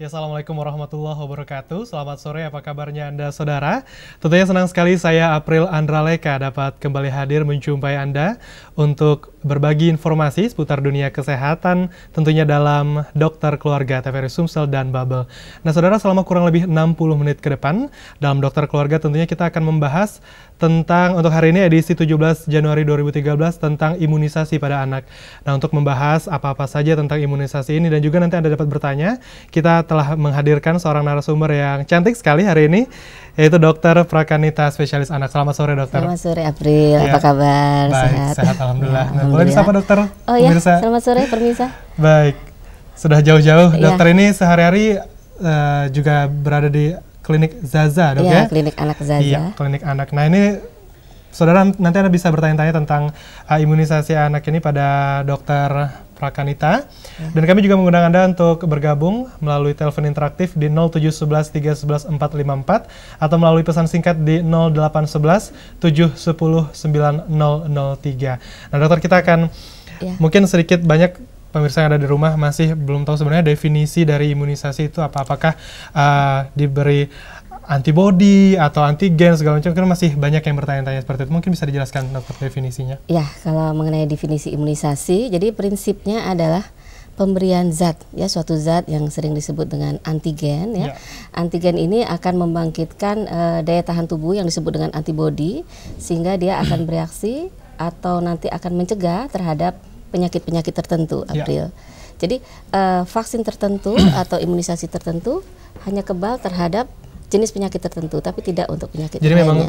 Ya, Assalamualaikum warahmatullahi wabarakatuh. Selamat sore, apa kabarnya Anda saudara? Tentunya senang sekali saya April Andraleka dapat kembali hadir menjumpai Anda untuk berbagi informasi seputar dunia kesehatan, tentunya dalam Dokter Keluarga TVRI Sumsel dan Babel. Nah saudara, selama kurang lebih 60 menit ke depan, dalam Dokter Keluarga tentunya kita akan membahas tentang, untuk hari ini edisi 17 Januari 2013, tentang imunisasi pada anak. Nah untuk membahas apa-apa saja tentang imunisasi ini dan juga nanti Anda dapat bertanya, kita telah menghadirkan seorang narasumber yang cantik sekali hari ini, yaitu Dokter Prakanita, spesialis anak. Selamat sore, Dokter. Selamat sore, April. Ya. Apa kabar? Baik, sehat alhamdulillah. Ya, Boleh disapa, Dokter? Oh ya, selamat sore, permisa. Baik, sudah jauh-jauh. Ya. Dokter ini sehari-hari juga berada di klinik Zaza, Dok ya? Klinik anak Zaza. Iya, klinik anak. Nah ini, saudara, nanti Anda bisa bertanya-tanya tentang imunisasi anak ini pada Dokter Prakanita. Dan kami juga mengundang Anda untuk bergabung melalui telepon interaktif di 0711 311 454 atau melalui pesan singkat di 0811 710 9003. Nah, Dokter, kita akan mungkin sedikit banyak pemirsa yang ada di rumah masih belum tahu sebenarnya definisi dari imunisasi itu apa. Apakah diberi antibodi atau antigen segala macam, kan masih banyak yang bertanya-tanya seperti itu. Mungkin bisa dijelaskan, Dokter, definisinya? Ya, kalau mengenai definisi imunisasi, jadi prinsipnya adalah pemberian zat, ya, suatu zat yang sering disebut dengan antigen, ya. Antigen ini akan membangkitkan daya tahan tubuh yang disebut dengan antibodi, sehingga dia akan bereaksi atau nanti akan mencegah terhadap penyakit-penyakit tertentu, April. Jadi vaksin tertentu atau imunisasi tertentu hanya kebal terhadap jenis penyakit tertentu, tapi tidak untuk penyakit jadi lainnya. Memang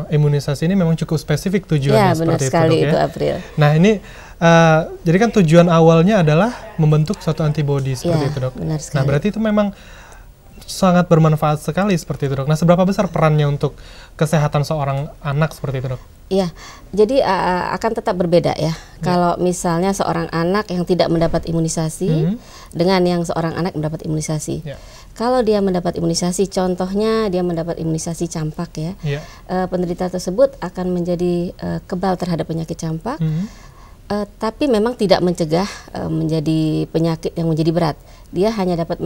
imunisasi ini memang cukup spesifik tujuannya, benar seperti sekali itu, Dok, itu, ya? April. Nah ini, jadi kan tujuan awalnya adalah membentuk suatu antibodi seperti itu, Dok. Benar sekali. Nah berarti itu memang sangat bermanfaat sekali seperti itu, Dok. Nah seberapa besar perannya untuk kesehatan seorang anak seperti itu, Dok? Iya, jadi akan tetap berbeda ya. Kalau misalnya seorang anak yang tidak mendapat imunisasi dengan yang seorang anak mendapat imunisasi. Kalau dia mendapat imunisasi, contohnya dia mendapat imunisasi campak ya, penderita tersebut akan menjadi kebal terhadap penyakit campak, tapi memang tidak mencegah menjadi penyakit yang menjadi berat. Dia hanya dapat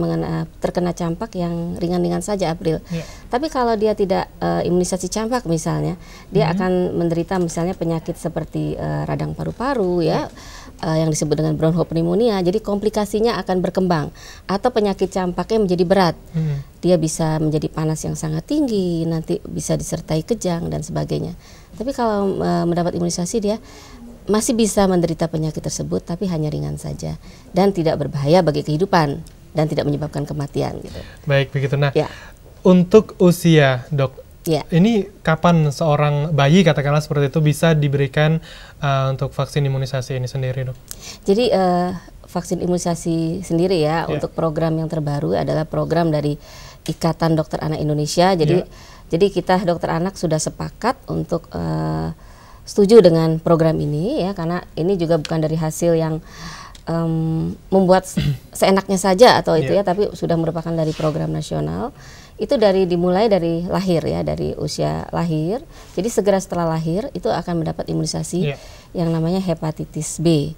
terkena campak yang ringan-ringan saja, April. Tapi kalau dia tidak imunisasi campak misalnya, dia akan menderita misalnya penyakit seperti radang paru-paru ya, yang disebut dengan bronchopneumonia. Jadi komplikasinya akan berkembang, atau penyakit campaknya menjadi berat. Dia bisa menjadi panas yang sangat tinggi, nanti bisa disertai kejang dan sebagainya. Tapi kalau mendapat imunisasi, dia masih bisa menderita penyakit tersebut, tapi hanya ringan saja dan tidak berbahaya bagi kehidupan dan tidak menyebabkan kematian gitu. Baik, begitu. Nah, untuk usia, Dok, ini kapan seorang bayi, katakanlah seperti itu, bisa diberikan untuk vaksin imunisasi ini sendiri, Dok? Jadi vaksin imunisasi sendiri ya, untuk program yang terbaru adalah program dari Ikatan Dokter Anak Indonesia. Jadi kita dokter anak sudah sepakat untuk setuju dengan program ini ya, karena ini juga bukan dari hasil yang membuat seenaknya saja atau itu ya, tapi sudah merupakan dari program nasional. Itu dimulai dari lahir ya, dari usia lahir. Jadi segera setelah lahir itu akan mendapat imunisasi yang namanya hepatitis B,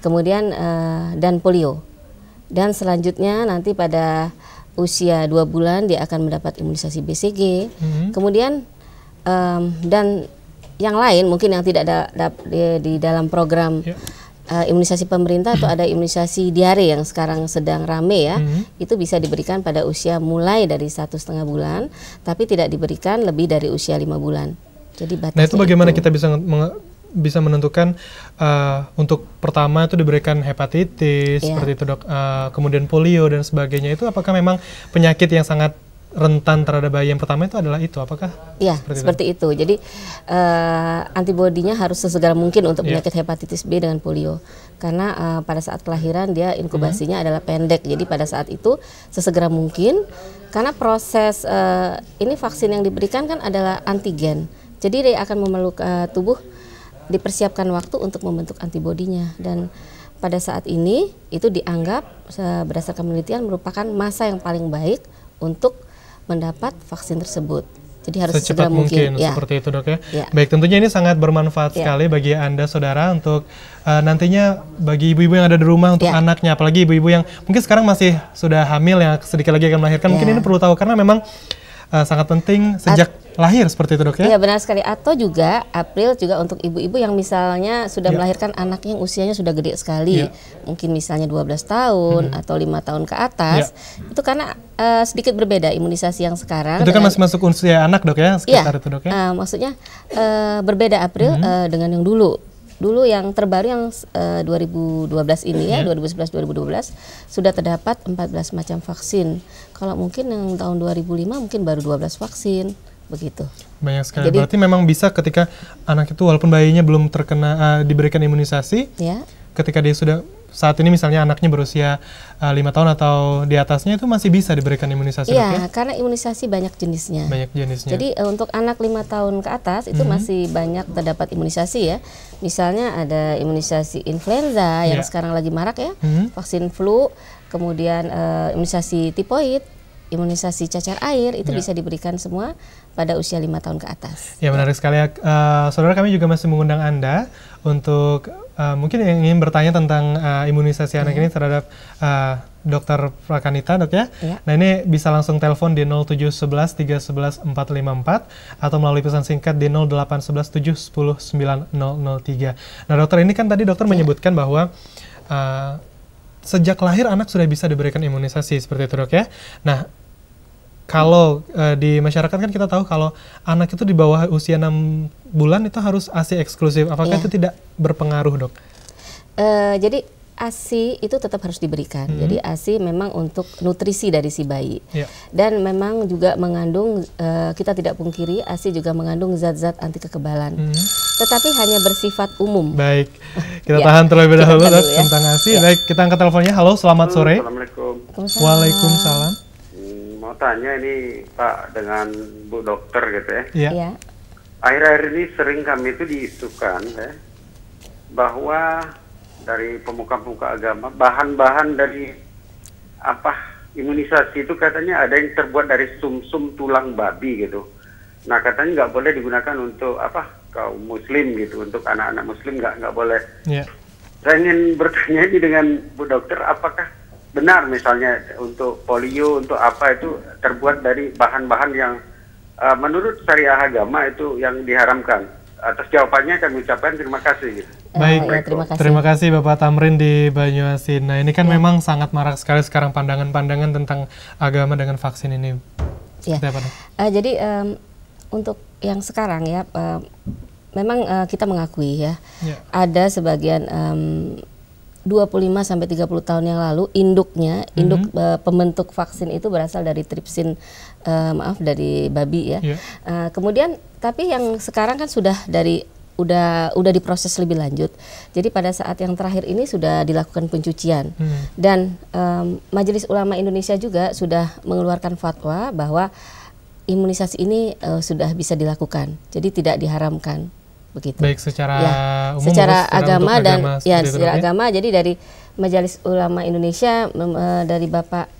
kemudian dan polio. Dan selanjutnya nanti pada usia 2 bulan dia akan mendapat imunisasi BCG. Kemudian dan yang lain mungkin yang tidak ada di dalam program imunisasi pemerintah, atau ada imunisasi diare yang sekarang sedang rame ya, itu bisa diberikan pada usia mulai dari 1,5 bulan, tapi tidak diberikan lebih dari usia 5 bulan. Jadi batasnya. Nah itu bagaimana kita bisa menentukan untuk pertama itu diberikan hepatitis seperti itu, Dok, kemudian polio dan sebagainya, itu apakah memang penyakit yang sangat rentan terhadap bayi yang pertama itu adalah itu, apakah? Ya, seperti itu. Jadi antibodinya harus sesegera mungkin untuk penyakit hepatitis B dengan polio, karena pada saat kelahiran dia inkubasinya adalah pendek. Jadi pada saat itu sesegera mungkin, karena proses ini vaksin yang diberikan kan adalah antigen. Jadi dia akan memeluk tubuh, dipersiapkan waktu untuk membentuk antibodinya, dan pada saat ini itu dianggap berdasarkan penelitian merupakan masa yang paling baik untuk mendapat vaksin tersebut. Jadi harus secepat segera mungkin ya. Seperti itu dok ya. Ya. Baik, tentunya ini sangat bermanfaat sekali bagi Anda saudara untuk nantinya bagi ibu-ibu yang ada di rumah untuk anaknya, apalagi ibu-ibu yang mungkin sekarang masih sudah hamil yang sedikit lagi akan melahirkan, mungkin ini perlu tahu karena memang sangat penting sejak lahir seperti itu dok ya? Iya benar sekali. Atau juga April juga untuk ibu-ibu yang misalnya sudah melahirkan anaknya yang usianya sudah gede sekali, mungkin misalnya 12 tahun atau 5 tahun ke atas, itu karena sedikit berbeda imunisasi yang sekarang. Itu kan masih masuk usia anak dok ya, sekitar itu dok ya? Maksudnya berbeda April dengan yang dulu. Dulu yang terbaru yang 2012 ini ya, 2011-2012 sudah terdapat 14 macam vaksin. Kalau mungkin yang tahun 2005 mungkin baru 12 vaksin, begitu. Banyak sekali. Jadi, berarti memang bisa ketika anak itu walaupun bayinya belum terkena diberikan imunisasi, ketika dia sudah saat ini misalnya anaknya berusia 5 tahun atau di atasnya itu masih bisa diberikan imunisasi. Iya, karena imunisasi banyak jenisnya. Banyak jenisnya. Jadi untuk anak 5 tahun ke atas itu masih banyak terdapat imunisasi ya. Misalnya ada imunisasi influenza yang sekarang lagi marak ya, vaksin flu, kemudian imunisasi tipoid, imunisasi cacar air itu bisa diberikan semua pada usia 5 tahun ke atas. Ya menarik sekali ya. Saudara, kami juga masih mengundang Anda untuk mungkin yang ingin bertanya tentang imunisasi anak ini terhadap Dr. Prakanita dok ya. Nah ini bisa langsung telepon di 0711 311 454 atau melalui pesan singkat di 0811 710 9003. Nah dokter, ini kan tadi dokter menyebutkan bahwa sejak lahir anak sudah bisa diberikan imunisasi seperti itu dok ya. Nah kalau di masyarakat kan kita tahu kalau anak itu di bawah usia 6 bulan itu harus ASI eksklusif. Apakah itu tidak berpengaruh dok? Jadi ASI itu tetap harus diberikan. Jadi ASI memang untuk nutrisi dari si bayi. Dan memang juga mengandung, kita tidak pungkiri ASI juga mengandung zat-zat anti kekebalan. Tetapi hanya bersifat umum. Baik, kita tahan terlebih dahulu dok tentang ASI. Baik, kita angkat teleponnya. Halo, selamat sore. Assalamualaikum. Waalaikumsalam. Mau tanya ini Pak dengan Bu Dokter gitu ya. Iya. Akhir-akhir ini sering kami itu diisukan ya, bahwa dari pemuka-pemuka agama bahan-bahan dari imunisasi itu katanya ada yang terbuat dari sumsum tulang babi gitu. Nah katanya nggak boleh digunakan untuk kaum muslim gitu, untuk anak-anak muslim nggak boleh. Saya ingin bertanya ini dengan Bu Dokter, apakah benar misalnya untuk polio, untuk apa itu terbuat dari bahan-bahan yang menurut syariah agama itu yang diharamkan? Atas jawabannya kami ucapkan terima kasih. Baik, terima kasih Bapak Tamrin di Banyuasin. Nah ini kan memang sangat marak sekali sekarang pandangan-pandangan tentang agama dengan vaksin ini. Jadi untuk yang sekarang ya, memang kita mengakui ya, ada sebagian 25-30 tahun yang lalu induk pembentuk vaksin itu berasal dari tripsin, dari babi ya. Kemudian tapi yang sekarang kan sudah udah diproses lebih lanjut. Jadi pada saat yang terakhir ini sudah dilakukan pencucian. Dan Majelis Ulama Indonesia juga sudah mengeluarkan fatwa bahwa imunisasi ini sudah bisa secara jadi tidak diharamkan. Begitu. Baik secara umum, secara agama dan secara agama. Jadi dari Majelis Ulama Indonesia dari Bapak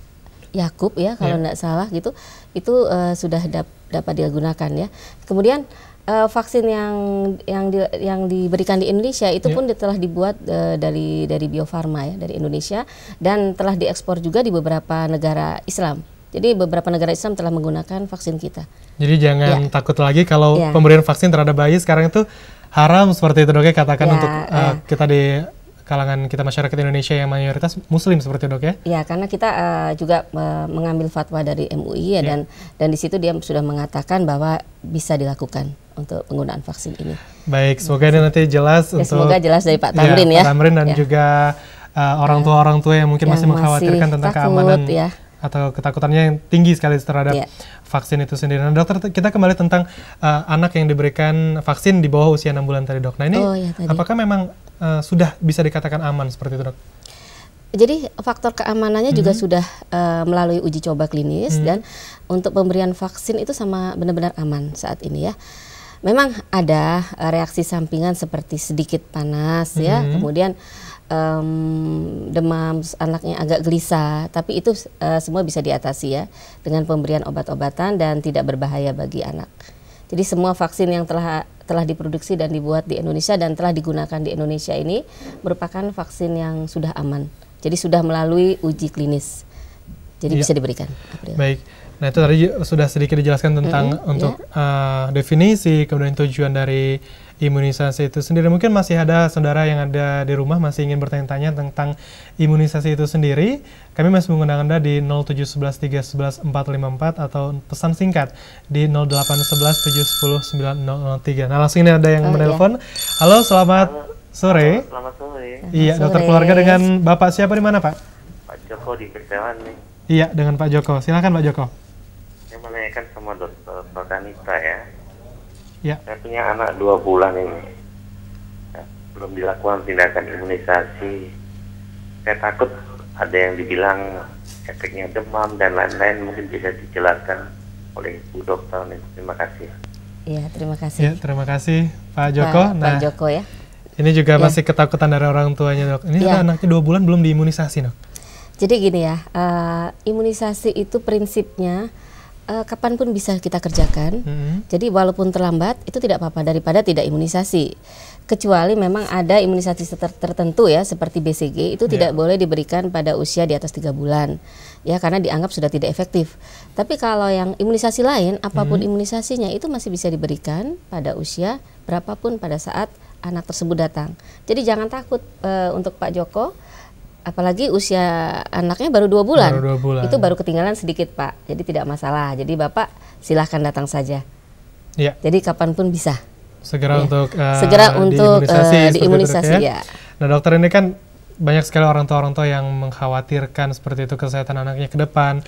Yakub ya kalau tidak salah gitu, itu sudah dapat digunakan ya. Kemudian vaksin yang diberikan di Indonesia itu pun telah dibuat dari Bio Farma ya, dari Indonesia, dan telah diekspor juga di beberapa negara Islam. Jadi beberapa negara Islam telah menggunakan vaksin kita. Jadi jangan takut lagi kalau pemberian vaksin terhadap bayi sekarang itu haram seperti itu dok ya, katakan untuk kita di kalangan kita masyarakat Indonesia yang mayoritas Muslim seperti dok ya? Ya, karena kita juga mengambil fatwa dari MUI ya, dan di situ dia sudah mengatakan bahwa bisa dilakukan untuk penggunaan vaksin ini. Baik, semoga ini nanti jelas untuk semoga jelas dari Pak Tamrin ya. Pak Tamrin dan juga orang tua yang mungkin masih mengkhawatirkan tentang keamanan atau ketakutannya yang tinggi sekali terhadap vaksin itu sendiri. Nah dokter, kita kembali tentang anak yang diberikan vaksin di bawah usia 6 bulan tadi dok. Nah ini apakah memang sudah bisa dikatakan aman seperti itu dok? Jadi faktor keamanannya juga sudah melalui uji coba klinis, dan untuk pemberian vaksin itu sama benar-benar aman saat ini ya. Memang ada reaksi sampingan seperti sedikit panas ya, kemudian demam, anaknya agak gelisah, tapi itu semua bisa diatasi ya dengan pemberian obat-obatan dan tidak berbahaya bagi anak. Jadi semua vaksin yang telah diproduksi dan dibuat di Indonesia dan telah digunakan di Indonesia ini merupakan vaksin yang sudah aman. Jadi sudah melalui uji klinis. Jadi bisa diberikan. Baik. Nah, itu tadi sudah sedikit dijelaskan tentang untuk definisi, kemudian tujuan dari imunisasi itu sendiri. Mungkin masih ada saudara yang ada di rumah masih ingin bertanya-tanya tentang imunisasi itu sendiri. Kami masih mengundang Anda di 0711 311 454 atau pesan singkat di 0811 710 9003. Nah, langsung ini ada yang menelpon. Halo, selamat sore. Selamat sore. Iya, dokter keluarga dengan Bapak siapa di mana, Pak? Pak Joko di Persewan nih. Iya, dengan Pak Joko. Silakan Pak Joko. Saya menanyakan sama dokter Anita ya. Ya. Saya punya anak 2 bulan ini. Ya, belum dilakukan tindakan imunisasi. Saya takut ada yang dibilang efeknya demam dan lain-lain, mungkin bisa dijelaskan oleh Bu Dokter. Terima kasih. Iya, terima kasih. Ya, terima kasih Pak Joko. Pak Joko ya. Ini juga masih ketakutan dari orang tuanya, Dok. Ini anaknya 2 bulan belum diimunisasi, Dok. Jadi gini ya, imunisasi itu prinsipnya kapanpun bisa kita kerjakan. Jadi walaupun terlambat itu tidak apa-apa daripada tidak imunisasi. Kecuali memang ada imunisasi tertentu ya, seperti BCG itu tidak boleh diberikan pada usia di atas 3 bulan. Ya, karena dianggap sudah tidak efektif. Tapi kalau yang imunisasi lain, apapun imunisasinya itu masih bisa diberikan pada usia berapapun pada saat anak tersebut datang. Jadi jangan takut untuk Pak Joko. Apalagi usia anaknya baru 2 bulan. Itu baru ketinggalan sedikit, Pak. Jadi tidak masalah. Jadi Bapak silahkan datang saja. Ya. Jadi kapanpun bisa. Segera untuk diimunisasi ya. Nah, dokter, ini kan banyak sekali orang tua yang mengkhawatirkan seperti itu kesehatan anaknya ke depan.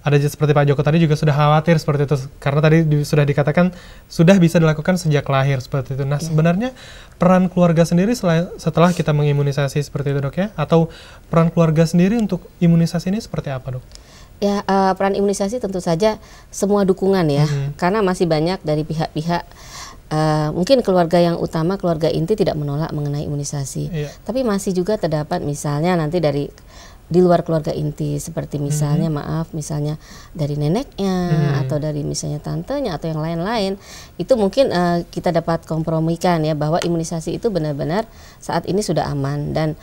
Ada seperti Pak Joko tadi juga sudah khawatir seperti itu, karena tadi sudah dikatakan sudah bisa dilakukan sejak lahir seperti itu. Nah, sebenarnya peran keluarga sendiri setelah kita mengimunisasi seperti itu, Dok, ya? Atau peran keluarga sendiri untuk imunisasi ini seperti apa, Dok? Ya, peran imunisasi tentu saja semua dukungan ya, karena masih banyak dari pihak-pihak mungkin keluarga yang utama, keluarga inti tidak menolak mengenai imunisasi. Tapi masih juga terdapat misalnya nanti dari di luar keluarga inti, seperti misalnya misalnya dari neneknya atau dari misalnya tantenya atau yang lain-lain, itu mungkin kita dapat kompromikan ya bahwa imunisasi itu benar-benar saat ini sudah aman dan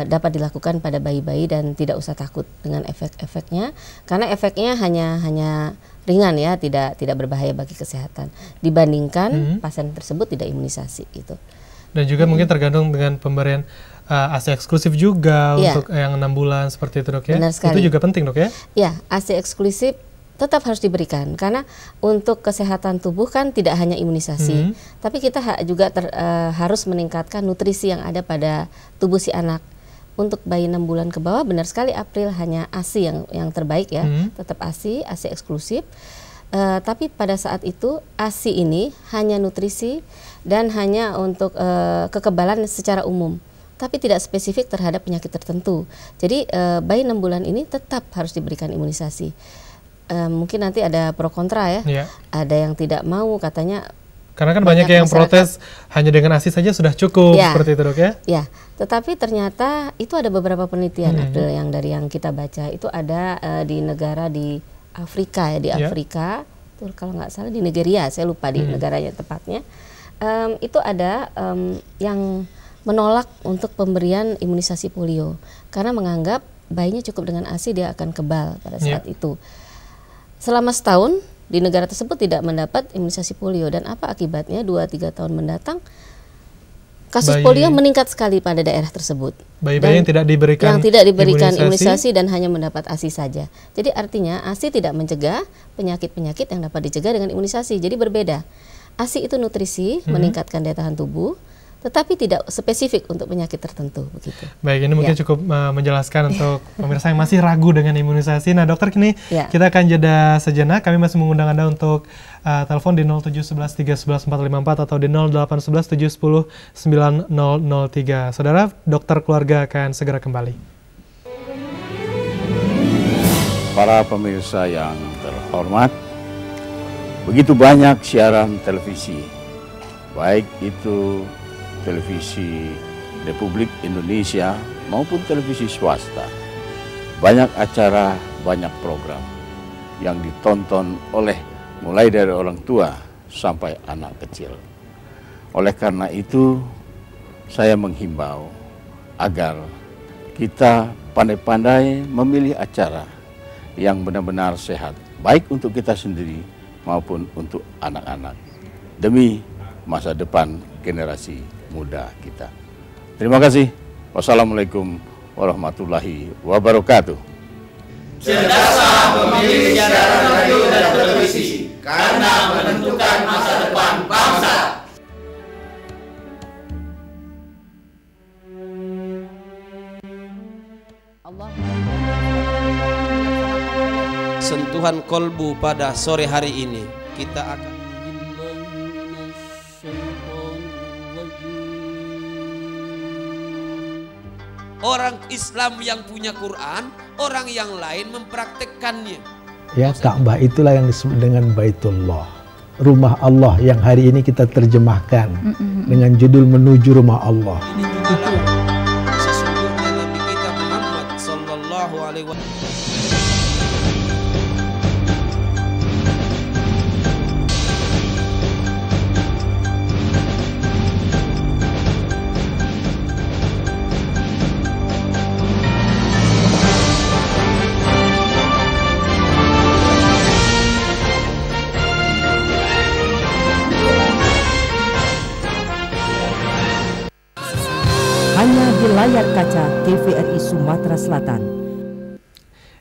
dapat dilakukan pada bayi-bayi dan tidak usah takut dengan efek-efeknya, karena efeknya hanya ringan ya, tidak berbahaya bagi kesehatan dibandingkan pasien tersebut tidak imunisasi gitu. Dan juga mungkin tergantung dengan pemberian ASI eksklusif juga untuk yang 6 bulan seperti itu, Dok, ya. Itu juga penting, Dok, ya. Ya, ASI eksklusif tetap harus diberikan karena untuk kesehatan tubuh kan tidak hanya imunisasi, tapi kita juga harus meningkatkan nutrisi yang ada pada tubuh si anak. Untuk bayi 6 bulan ke bawah benar sekali April hanya ASI yang terbaik ya, tetap ASI eksklusif. Tapi pada saat itu ASI ini hanya nutrisi dan hanya untuk kekebalan secara umum, tapi tidak spesifik terhadap penyakit tertentu. Jadi bayi 6 bulan ini tetap harus diberikan imunisasi. Mungkin nanti ada pro kontra ya. Ada yang tidak mau katanya. Karena kan banyak yang protes hanya dengan ASI saja sudah cukup seperti itu, Dok, ya. Ya, tetapi ternyata itu ada beberapa penelitian April yang dari yang kita baca itu ada di negara di Afrika ya, di Afrika. Tuh, kalau nggak salah di Nigeria, saya lupa di negaranya tepatnya. Itu ada yang menolak untuk pemberian imunisasi polio karena menganggap bayinya cukup dengan ASI dia akan kebal pada saat itu. Selama setahun di negara tersebut tidak mendapat imunisasi polio dan apa akibatnya 2-3 tahun mendatang kasus polio meningkat sekali pada daerah tersebut. Bayi-bayi yang tidak diberikan imunisasi dan hanya mendapat ASI saja. Jadi artinya ASI tidak mencegah penyakit-penyakit yang dapat dicegah dengan imunisasi. Jadi berbeda. ASI itu nutrisi, meningkatkan daya tahan tubuh, tetapi tidak spesifik untuk penyakit tertentu begitu. Baik, ini mungkin cukup menjelaskan untuk pemirsa yang masih ragu dengan imunisasi. Nah, dokter, kini kita akan jeda sejenak. Kami masih mengundang Anda untuk telepon di 0711 311 454 atau di 0811 710 9003. Saudara, dokter keluarga akan segera kembali. Para pemirsa yang terhormat, begitu banyak siaran televisi, baik itu televisi Republik Indonesia maupun televisi swasta. Banyak acara, banyak program yang ditonton oleh mulai dari orang tua sampai anak kecil. Oleh karena itu, saya menghimbau agar kita pandai-pandai memilih acara yang benar-benar sehat, baik untuk kita sendiri maupun untuk anak-anak, demi masa depan generasi muda kita. Terima kasih. Wassalamualaikum warahmatullahi wabarakatuh. Cerdasan memilih siaran radio dan televisi karena menentukan masa depan bangsa. Sentuhan kolbu pada sore hari ini kita akan orang Islam yang punya Quran, orang yang lain mempraktekkannya. Ya, Ka'bah itulah yang disebut dengan Baitullah, rumah Allah yang hari ini kita terjemahkan dengan judul Menuju Rumah Allah. Ini juga sesungguhnya Nabi kita Muhammad sallallahu alaihi wasallam. Hanya di layar kaca TVRI Sumatera Selatan.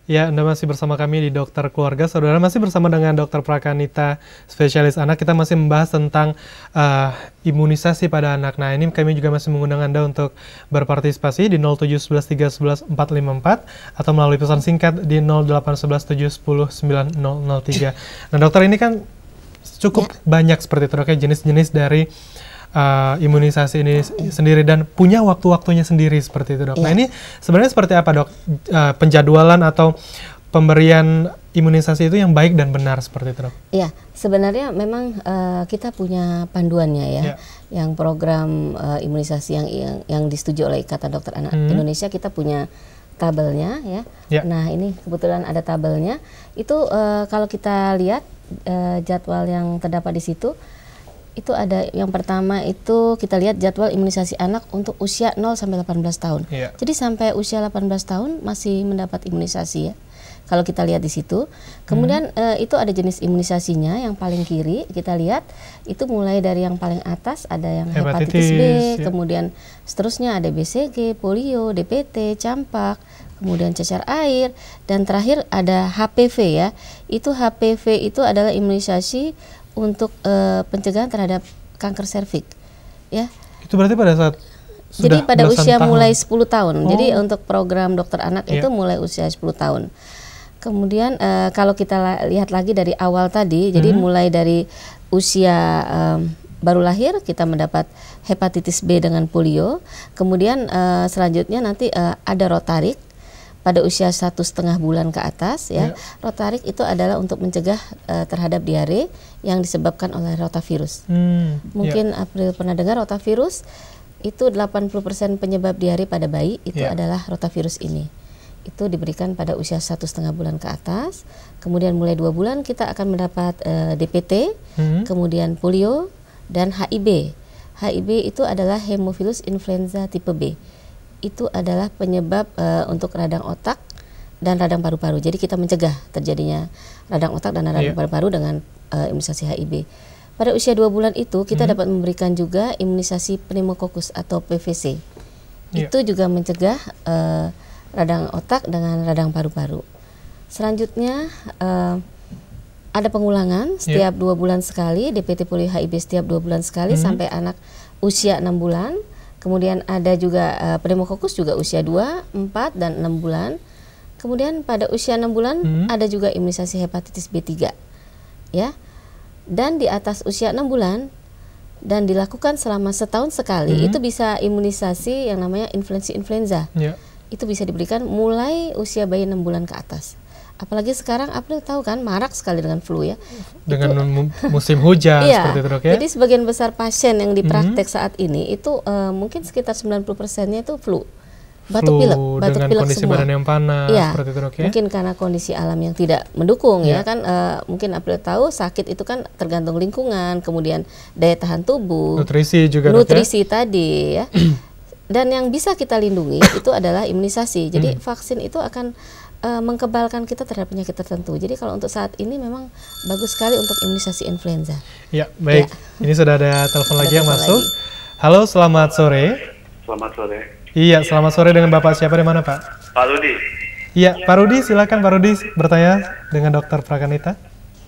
Ya, Anda masih bersama kami di Dokter Keluarga. Saudara masih bersama dengan Dokter Prakanita, spesialis anak. Kita masih membahas tentang imunisasi pada anak. Nah, ini kami juga masih mengundang Anda untuk berpartisipasi di 0711314454 atau melalui pesan singkat di 08117109003. Nah, dokter, ini kan cukup banyak seperti itu, dok, jenis-jenis dari imunisasi ini sendiri dan punya waktu-waktunya sendiri seperti itu, dok. Nah, ini sebenarnya seperti apa, dok, penjadwalan atau pemberian imunisasi itu yang baik dan benar seperti itu, dok? Iya, sebenarnya memang kita punya panduannya ya, yang program imunisasi yang disetujui oleh Ikatan Dokter Anak Indonesia, kita punya tabelnya ya. Nah, ini kebetulan ada tabelnya. Itu kalau kita lihat jadwal yang terdapat di situ, itu ada yang pertama itu kita lihat jadwal imunisasi anak untuk usia 0 sampai 18 tahun. Jadi sampai usia 18 tahun masih mendapat imunisasi ya. Kalau kita lihat di situ. Kemudian itu ada jenis imunisasinya, yang paling kiri kita lihat itu mulai dari yang paling atas ada yang hepatitis B, kemudian seterusnya ada BCG, polio, DPT, campak, kemudian cacar air, dan terakhir ada HPV ya. Itu HPV itu adalah imunisasi untuk pencegahan terhadap kanker serviks ya. Itu berarti pada saat jadi pada usia mulai 10 tahun. Jadi untuk program dokter anak itu mulai usia 10 tahun. Kemudian kalau kita lihat lagi dari awal tadi, jadi mulai dari usia baru lahir kita mendapat hepatitis B dengan polio. Kemudian selanjutnya nanti ada rotarik pada usia 1,5 bulan ke atas ya. Rotarik itu adalah untuk mencegah terhadap diare yang disebabkan oleh rotavirus. Mungkin April pernah dengar rotavirus itu 80% penyebab diare pada bayi itu adalah rotavirus ini. Itu diberikan pada usia 1,5 bulan ke atas. Kemudian mulai 2 bulan kita akan mendapat DPT, kemudian polio dan HIV. HIV itu adalah Haemophilus influenza tipe B. Itu adalah penyebab untuk radang otak dan radang paru-paru. Jadi kita mencegah terjadinya radang otak dan radang paru-paru dengan imunisasi HIV. Pada usia 2 bulan itu kita dapat memberikan juga imunisasi pneumokokus atau PVC. Itu juga mencegah radang otak dengan radang paru-paru. Selanjutnya ada pengulangan setiap 2 bulan sekali, DPT polio HIV setiap 2 bulan sekali sampai anak usia 6 bulan. Kemudian ada juga pneumokokus juga usia 2, 4, dan 6 bulan. Kemudian pada usia 6 bulan ada juga imunisasi hepatitis B3 ya. Dan di atas usia 6 bulan dan dilakukan selama setahun sekali, itu bisa imunisasi yang namanya influenza. Itu bisa diberikan mulai usia bayi 6 bulan ke atas. Apalagi sekarang April tahu kan marak sekali dengan flu ya. Dengan musim hujan seperti itu, Dok ya. Jadi sebagian besar pasien yang dipraktek saat ini itu mungkin sekitar 90%-nya itu flu. Batuk pilek dengan kondisi semua. badan yang panas seperti itu, Dok ya. Mungkin karena kondisi alam yang tidak mendukung ya kan, mungkin April tahu sakit itu kan tergantung lingkungan, kemudian daya tahan tubuh, nutrisi juga, nutrisi tadi ya. Dan yang bisa kita lindungi itu adalah imunisasi. Jadi vaksin itu akan mengkebalkan kita terhadap penyakit tertentu. Jadi kalau untuk saat ini memang bagus sekali untuk imunisasi influenza. Ya, baik. Ini sudah ada telepon lagi yang masuk. Halo, selamat sore. Selamat sore. Iya, selamat sore, dengan Bapak siapa, di mana, Pak? Pak Rudi. Iya, Pak Rudi, silakan Pak Rudi bertanya dengan Dokter Prakanita.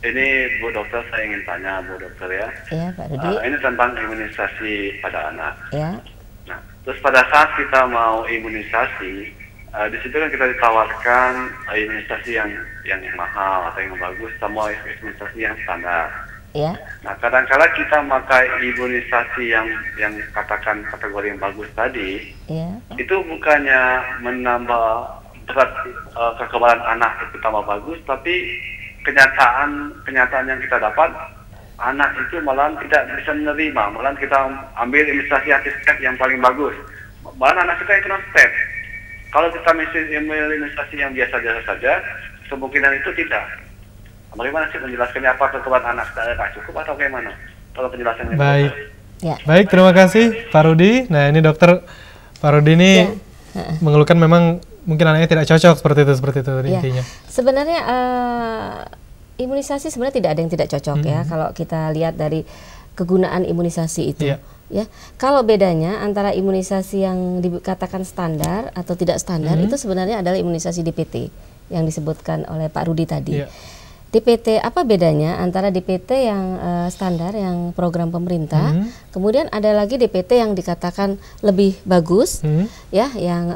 Ini Bu Dokter, saya ingin tanya Bu Dokter ya. Iya, Pak Rudi. Ini tentang imunisasi pada anak. Ya. Nah, terus pada saat kita mau imunisasi, di situ kan kita ditawarkan imunisasi yang mahal atau yang bagus sama imunisasi yang standar. Ya. Nah, kadang-kadang kita pakai imunisasi yang katakan kategori yang bagus tadi, itu bukannya menambah berat kekebalan anak itu tambah bagus, tapi kenyataan yang kita dapat, anak itu malah tidak bisa menerima, malah kita ambil imunisasi anti-step yang paling bagus, malah anak kita yang kena step. Kalau kita imunisasi yang biasa-biasa saja, kemungkinan itu tidak. Bagaimana sih menjelaskannya, apa kekebalan anak tidak cukup atau bagaimana? Kalau penjelasannya. Baik. Ya. Baik, terima kasih Pak Rudi. Nah, ini Dokter Pak Rudi ini mengeluhkan memang mungkin anaknya tidak cocok seperti itu intinya. Sebenarnya imunisasi sebenarnya tidak ada yang tidak cocok ya kalau kita lihat dari kegunaan imunisasi itu. Ya, kalau bedanya antara imunisasi yang dikatakan standar atau tidak standar itu sebenarnya adalah imunisasi DPT yang disebutkan oleh Pak Rudi tadi. DPT, apa bedanya antara DPT yang standar, yang program pemerintah, kemudian ada lagi DPT yang dikatakan lebih bagus, ya, yang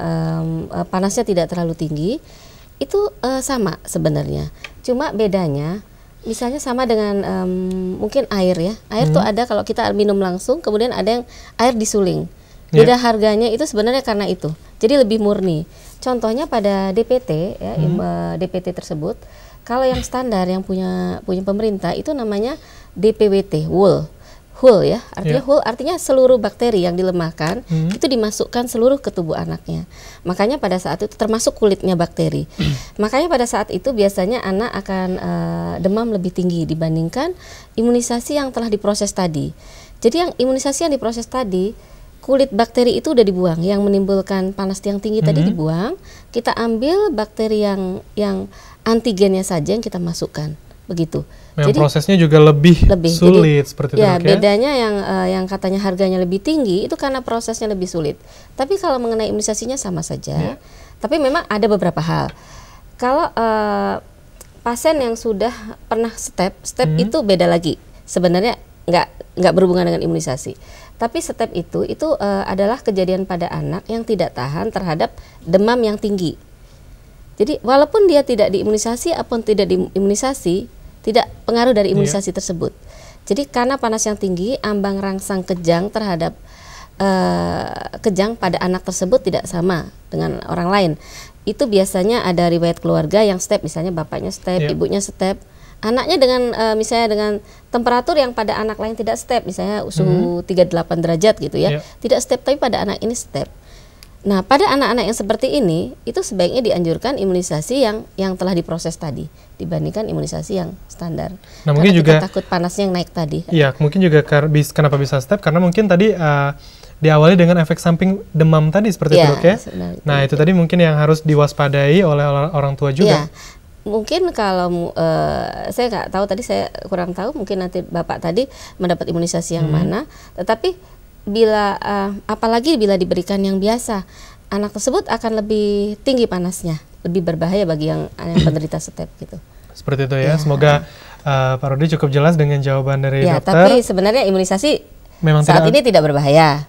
panasnya tidak terlalu tinggi, itu sama sebenarnya. Cuma bedanya, misalnya sama dengan mungkin air ya. Air tuh ada kalau kita minum langsung, kemudian ada yang air disuling. Beda harganya itu sebenarnya karena itu. Jadi lebih murni. Contohnya pada DPT ya, DPT tersebut, kalau yang standar yang punya pemerintah itu namanya DPWT, whole ya. Artinya whole artinya seluruh bakteri yang dilemahkan itu dimasukkan seluruh ke tubuh anaknya. Makanya pada saat itu termasuk kulitnya bakteri. Makanya pada saat itu biasanya anak akan demam lebih tinggi dibandingkan imunisasi yang telah diproses tadi. Jadi yang imunisasi yang diproses tadi, kulit bakteri itu udah dibuang, yang menimbulkan panas yang tinggi tadi dibuang. Kita ambil bakteri yang antigennya saja yang kita masukkan, begitu. Jadi prosesnya juga lebih sulit, jadi, seperti itu ya. Bedanya yang katanya harganya lebih tinggi itu karena prosesnya lebih sulit. Tapi kalau mengenai imunisasinya sama saja. Tapi memang ada beberapa hal. Kalau pasien yang sudah pernah step itu beda lagi. Sebenarnya nggak berhubungan dengan imunisasi. Tapi step itu adalah kejadian pada anak yang tidak tahan terhadap demam yang tinggi. Jadi walaupun dia tidak diimunisasi ataupun tidak diimunisasi, tidak pengaruh dari imunisasi tersebut. Jadi karena panas yang tinggi, ambang rangsang kejang terhadap kejang pada anak tersebut tidak sama dengan orang lain. Itu biasanya ada riwayat keluarga yang step, misalnya bapaknya step, ibunya step. Anaknya dengan misalnya dengan temperatur yang pada anak lain tidak step, misalnya suhu 38 derajat gitu ya. Tidak step, tapi pada anak ini step. Nah, pada anak-anak yang seperti ini, itu sebaiknya dianjurkan imunisasi yang telah diproses tadi dibandingkan imunisasi yang standar. Nah, mungkin juga kita takut panasnya yang naik tadi. Iya, mungkin juga kenapa bisa step, karena mungkin tadi diawali dengan efek samping demam tadi seperti itu, ya. Nah, itu tadi mungkin yang harus diwaspadai oleh orang tua juga. Mungkin kalau saya nggak tahu, tadi saya kurang tahu, mungkin nanti Bapak tadi mendapat imunisasi yang mana, tetapi apalagi bila diberikan yang biasa, anak tersebut akan lebih tinggi panasnya, lebih berbahaya bagi yang penderita step gitu. Seperti itu ya. Semoga Pak Rudi cukup jelas dengan jawaban dari dokter. Tapi sebenarnya imunisasi memang saat ini tidak berbahaya.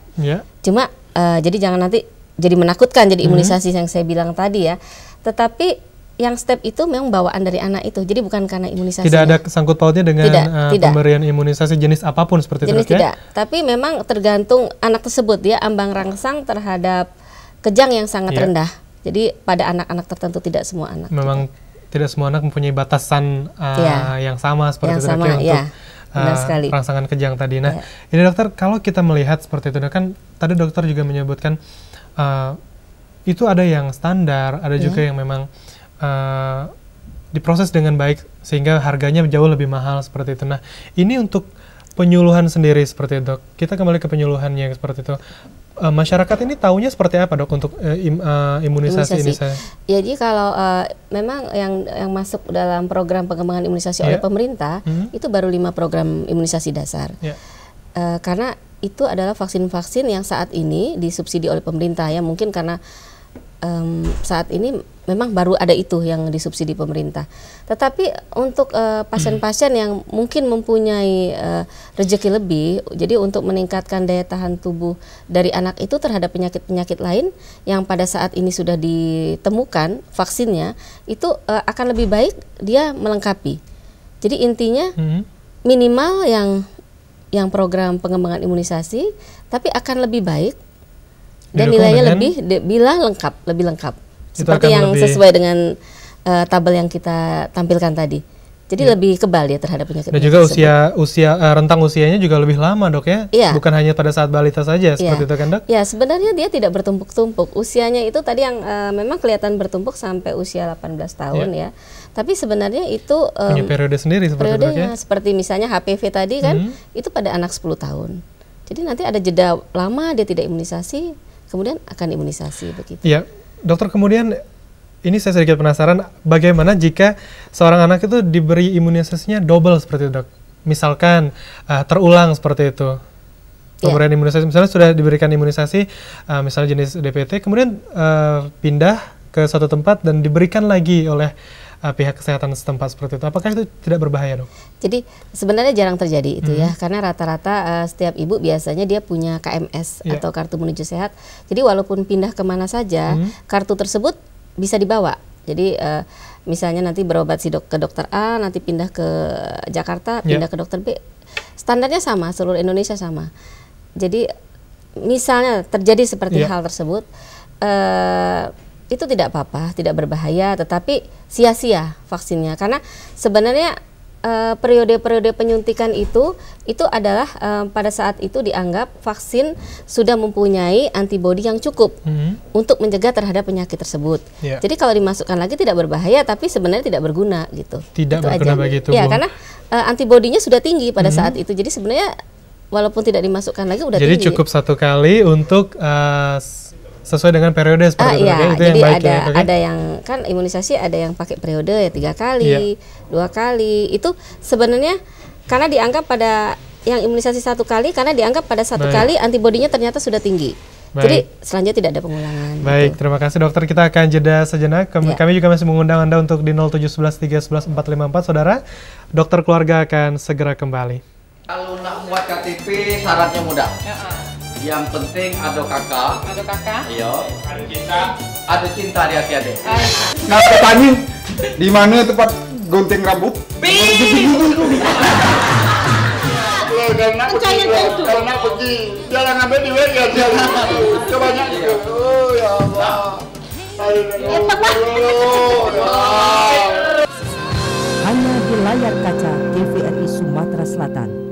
Cuma jadi jangan nanti jadi menakutkan jadi imunisasi yang saya bilang tadi ya. Tetapi yang step itu memang bawaan dari anak itu, jadi bukan karena imunisasi. Tidak ada sangkut pautnya dengan pemberian imunisasi jenis apapun seperti jenis itu, tidak. Tapi memang tergantung anak tersebut, dia ambang rangsang terhadap kejang yang sangat rendah. Jadi pada anak-anak tertentu, tidak semua anak. Memang tidak semua anak mempunyai batasan yang sama seperti itu sama, untuk rangsangan kejang tadi. Nah, ini dokter, kalau kita melihat seperti itu, kan tadi dokter juga menyebutkan itu ada yang standar, ada juga yang memang diproses dengan baik sehingga harganya jauh lebih mahal seperti itu. Nah, ini untuk penyuluhan sendiri seperti itu, dok. Kita kembali ke penyuluhannya seperti itu. Masyarakat ini taunya seperti apa, dok, untuk imunisasi ini? Jadi kalau memang yang masuk dalam program pengembangan imunisasi oleh pemerintah itu baru 5 program imunisasi dasar. Karena itu adalah vaksin-vaksin yang saat ini disubsidi oleh pemerintah ya, mungkin karena saat ini memang baru ada itu yang disubsidi pemerintah. Tetapi untuk pasien-pasien yang mungkin mempunyai rezeki lebih, jadi untuk meningkatkan daya tahan tubuh dari anak itu terhadap penyakit-penyakit lain yang pada saat ini sudah ditemukan vaksinnya, itu akan lebih baik dia melengkapi. Jadi intinya minimal yang program pengembangan imunisasi, tapi akan lebih baik dan nilainya lebih lengkap seperti yang sesuai dengan tabel yang kita tampilkan tadi. Jadi lebih kebal ya terhadap penyakit. Dan juga rentang usianya juga lebih lama, dok ya? Bukan hanya pada saat balita saja seperti itu kan, dok? Ya, sebenarnya dia tidak bertumpuk-tumpuk. Usianya itu tadi yang memang kelihatan bertumpuk sampai usia 18 tahun ya. Tapi sebenarnya itu punya periode sendiri seperti itu, ya? Seperti misalnya HPV tadi kan, itu pada anak 10 tahun. Jadi nanti ada jeda lama dia tidak imunisasi, kemudian akan imunisasi begitu. Iya, dokter, kemudian ini saya sedikit penasaran, bagaimana jika seorang anak itu diberi imunisasinya double seperti itu, dok? Misalkan terulang seperti itu. Pemberian imunisasi, misalnya sudah diberikan imunisasi, misalnya jenis DPT, kemudian pindah ke suatu tempat dan diberikan lagi oleh pihak kesehatan setempat seperti itu. Apakah itu tidak berbahaya, dok? Jadi sebenarnya jarang terjadi itu ya, karena rata-rata setiap ibu biasanya dia punya KMS atau kartu menuju sehat. Jadi walaupun pindah kemana saja, kartu tersebut bisa dibawa. Jadi misalnya nanti berobat ke dokter A, nanti pindah ke Jakarta, pindah ke dokter B, standarnya sama, seluruh Indonesia sama. Jadi misalnya terjadi seperti hal tersebut, itu tidak apa-apa, tidak berbahaya, tetapi sia-sia vaksinnya. Karena sebenarnya periode-periode penyuntikan itu adalah pada saat itu dianggap vaksin sudah mempunyai antibodi yang cukup untuk mencegah terhadap penyakit tersebut. Jadi kalau dimasukkan lagi tidak berbahaya, tapi sebenarnya tidak berguna gitu. Tidak berguna bagi tubuh. Ya, karena antibodinya sudah tinggi pada saat itu. Jadi sebenarnya walaupun tidak dimasukkan lagi udah tinggi. Jadi cukup 1 kali untuk sesuai dengan periode seperti itu, itu jadi yang baik. Ada yang kan imunisasi ada yang pakai periode ya 3 kali, 2 kali. Itu sebenarnya karena dianggap pada yang imunisasi 1 kali karena dianggap pada 1 kali antibodinya ternyata sudah tinggi. Jadi selanjutnya tidak ada pengulangan. Baik, gitu. Terima kasih dokter. Kita akan jeda sejenak. Kami juga masih mengundang Anda untuk di 0711 311 454. Saudara, dokter keluarga akan segera kembali. Kalau nak buat KTP syaratnya mudah. Yang penting ada kakak. Ada kakak? Iya. Ada cinta. Ada cinta di hati adik. Nah, tanya di mana tempat gunting rambut? Kalau nak pergi, jangan ambil di WA ya. Kebanyakan. Oh ya Allah. Hanya di layar kaca TVRI Sumatera Selatan.